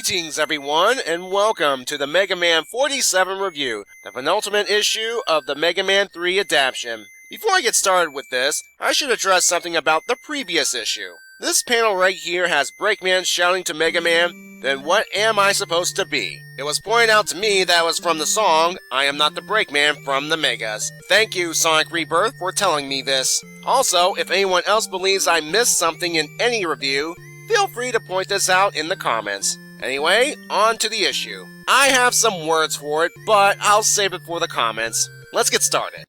Greetings everyone, and welcome to the Mega Man 47 review, the penultimate issue of the Mega Man 3 adaptation. Before I get started with this, I should address something about the previous issue. This panel right here has Breakman shouting to Mega Man, "Then what am I supposed to be?" It was pointed out to me that it was from the song, "I Am Not the Breakman" from the Megas. Thank you, Sonic Rebirth, for telling me this. Also, if anyone else believes I missed something in any review, feel free to point this out in the comments. Anyway, on to the issue. I have some words for it, but I'll save it for the comments. Let's get started.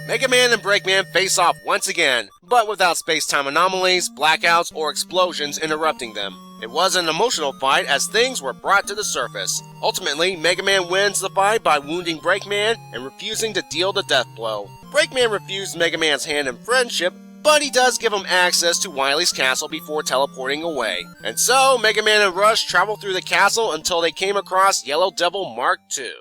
Mega Man and Breakman face off once again, but without space-time anomalies, blackouts, or explosions interrupting them. It was an emotional fight as things were brought to the surface. Ultimately, Mega Man wins the fight by wounding Breakman and refusing to deal the death blow. Breakman refused Mega Man's hand in friendship, but he does give him access to Wily's castle before teleporting away. And so, Mega Man and Rush travel through the castle until they came across Yellow Devil Mark II.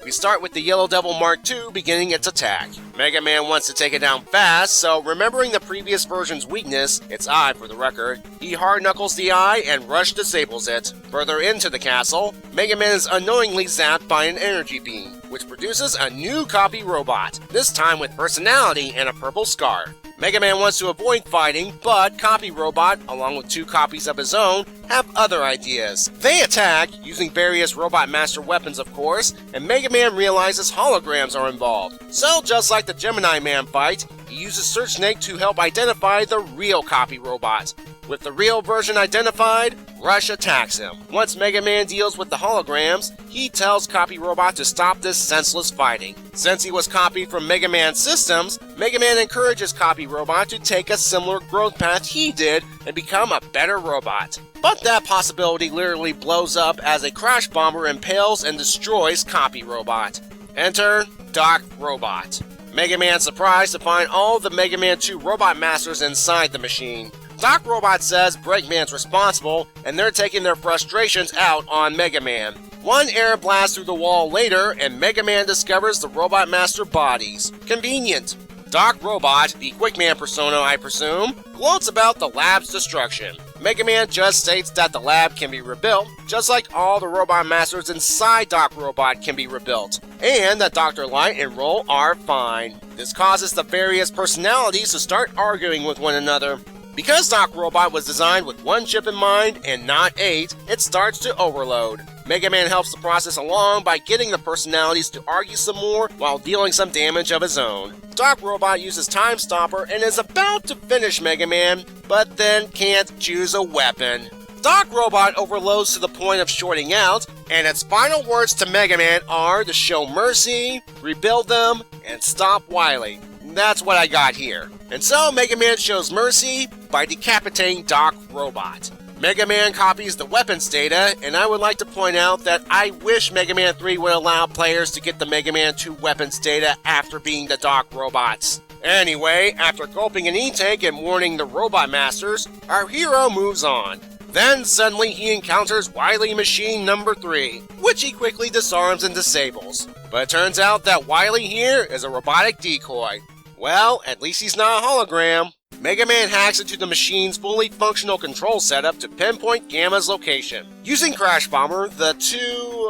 We start with the Yellow Devil Mark II beginning its attack. Mega Man wants to take it down fast, so remembering the previous version's weakness, its eye for the record, he hard-knuckles the eye and Rush disables it. Further into the castle, Mega Man is unknowingly zapped by an energy beam, which produces a new copy robot, this time with personality and a purple scar. Mega Man wants to avoid fighting, but Copy Robot, along with 2 copies of his own, have other ideas. They attack, using various Robot Master weapons of course, and Mega Man realizes holograms are involved. So just like the Gemini Man fight, he uses Search Snake to help identify the real Copy Robot. With the real version identified, Rush attacks him. Once Mega Man deals with the holograms, he tells Copy Robot to stop this senseless fighting. Since he was copied from Mega Man's systems, Mega Man encourages Copy Robot to take a similar growth path he did and become a better robot. But that possibility literally blows up as a crash bomber impales and destroys Copy Robot. Enter Doc Robot. Mega Man's surprised to find all the Mega Man 2 Robot Masters inside the machine. Doc Robot says Breakman's responsible, and they're taking their frustrations out on Mega Man. One air blast through the wall later, and Mega Man discovers the Robot Master bodies. Convenient. Doc Robot, the Quickman persona I presume, gloats about the lab's destruction. Mega Man just states that the lab can be rebuilt, just like all the Robot Masters inside Doc Robot can be rebuilt, and that Dr. Light and Roll are fine. This causes the various personalities to start arguing with one another. Because Doc Robot was designed with 1 chip in mind and not 8, it starts to overload. Mega Man helps the process along by getting the personalities to argue some more while dealing some damage of his own. Doc Robot uses Time Stopper and is about to finish Mega Man, but then can't choose a weapon. Doc Robot overloads to the point of shorting out, and its final words to Mega Man are to show mercy, rebuild them, and stop Wily. That's what I got here. And so Mega Man shows mercy by decapitating Doc Robot. Mega Man copies the weapons data, and I would like to point out that I wish Mega Man 3 would allow players to get the Mega Man 2 weapons data after being the Doc Robots. Anyway, after gulping an E-Tank and warning the Robot Masters, our hero moves on. Then suddenly he encounters Wily Machine number 3, which he quickly disarms and disables. But it turns out that Wily here is a robotic decoy. Well, at least he's not a hologram. Mega Man hacks into the machine's fully functional control setup to pinpoint Gamma's location. Using Crash Bomber, the two,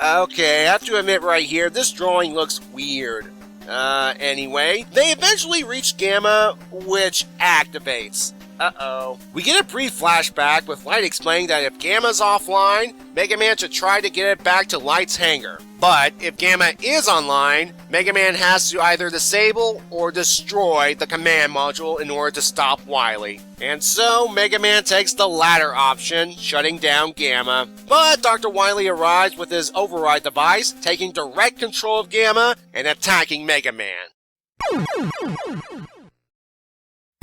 okay, I have to admit right here, this drawing looks weird. Anyway, they eventually reach Gamma, which activates. Uh-oh. We get a brief flashback with Light explaining that if Gamma's offline, Mega Man should try to get it back to Light's hangar. But if Gamma is online, Mega Man has to either disable or destroy the command module in order to stop Wily. And so Mega Man takes the latter option, shutting down Gamma. But Dr. Wily arrives with his override device, taking direct control of Gamma and attacking Mega Man.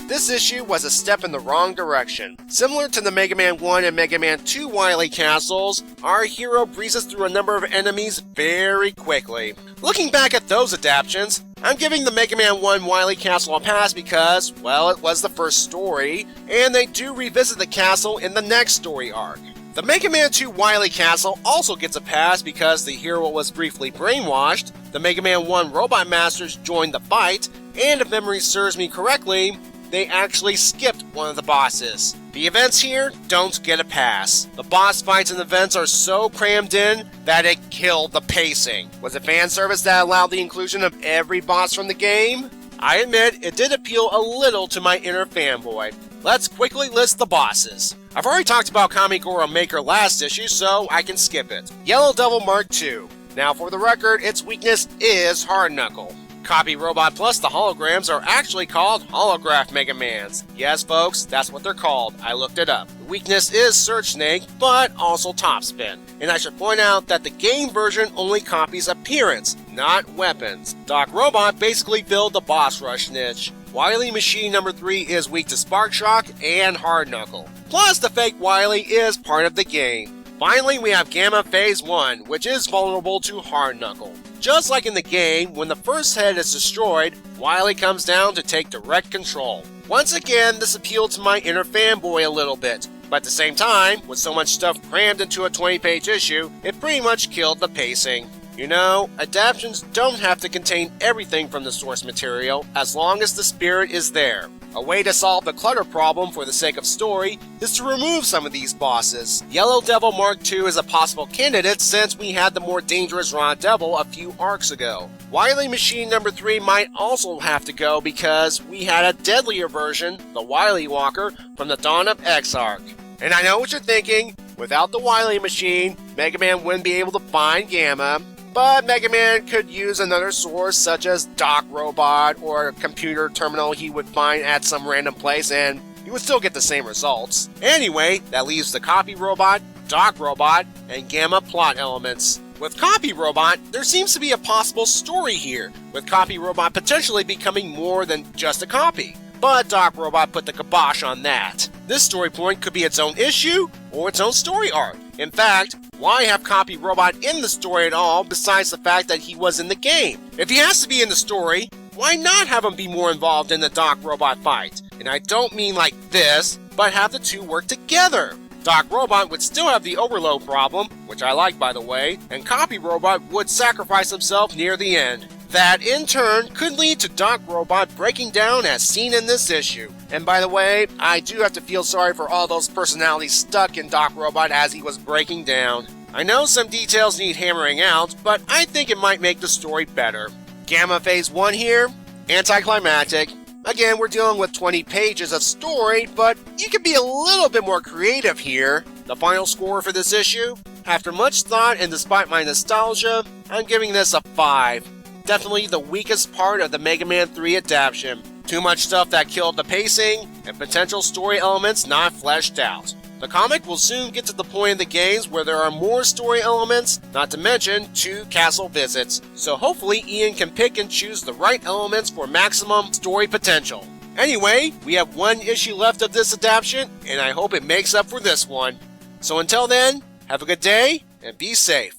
This issue was a step in the wrong direction. Similar to the Mega Man 1 and Mega Man 2 Wily Castles, our hero breezes through a number of enemies very quickly. Looking back at those adaptations, I'm giving the Mega Man 1 Wily Castle a pass because, well, it was the first story, and they do revisit the castle in the next story arc. The Mega Man 2 Wily Castle also gets a pass because the hero was briefly brainwashed, the Mega Man 1 Robot Masters joined the fight, and if memory serves me correctly, they actually skipped one of the bosses. The events here don't get a pass. The boss fights and events are so crammed in that it killed the pacing. Was it fan service that allowed the inclusion of every boss from the game? I admit, it did appeal a little to my inner fanboy. Let's quickly list the bosses. I've already talked about Kamigoro Maker last issue, so I can skip it. Yellow Devil Mark II. Now for the record, its weakness is Hard Knuckle. Copy Robot Plus the holograms are actually called Holograph Megamans. Yes folks, that's what they're called, I looked it up. The weakness is Surge Snake, but also Topspin. And I should point out that the game version only copies appearance, not weapons. Doc Robot basically filled the boss rush niche. Wily Machine number 3 is weak to Spark Shock and Hard Knuckle. Plus the fake Wily is part of the game. Finally, we have Gamma Phase 1, which is vulnerable to Hard Knuckle. Just like in the game, when the first head is destroyed, Wily comes down to take direct control. Once again, this appealed to my inner fanboy a little bit, but at the same time, with so much stuff crammed into a 20-page issue, it pretty much killed the pacing. You know, adaptations don't have to contain everything from the source material, as long as the spirit is there. A way to solve the clutter problem for the sake of story is to remove some of these bosses. Yellow Devil Mark II is a possible candidate since we had the more dangerous Raw Devil a few arcs ago. Wily Machine number 3 might also have to go because we had a deadlier version, the Wily Walker, from the Dawn of X arc. And I know what you're thinking, without the Wily Machine, Mega Man wouldn't be able to find Gamma. But Mega Man could use another source such as Doc Robot or a computer terminal he would find at some random place and he would still get the same results. Anyway, that leaves the Copy Robot, Doc Robot, and Gamma plot elements. With Copy Robot, there seems to be a possible story here, with Copy Robot potentially becoming more than just a copy. But Doc Robot put the kibosh on that. This story point could be its own issue or its own story arc. In fact, why have Copy Robot in the story at all besides the fact that he was in the game? If he has to be in the story, why not have him be more involved in the Doc Robot fight? And I don't mean like this, but have the two work together. Doc Robot would still have the overload problem, which I like by the way, and Copy Robot would sacrifice himself near the end. That, in turn, could lead to Doc Robot breaking down as seen in this issue. And by the way, I do have to feel sorry for all those personalities stuck in Doc Robot as he was breaking down. I know some details need hammering out, but I think it might make the story better. Gamma Phase 1 here, anticlimactic. Again, we're dealing with 20 pages of story, but you can be a little bit more creative here. The final score for this issue? After much thought and despite my nostalgia, I'm giving this a 5. Definitely the weakest part of the Mega Man 3 adaptation. Too much stuff that killed the pacing, and potential story elements not fleshed out. The comic will soon get to the point in the games where there are more story elements, not to mention 2 castle visits. So hopefully Ian can pick and choose the right elements for maximum story potential. Anyway, we have 1 issue left of this adaptation, and I hope it makes up for this one. So until then, have a good day, and be safe.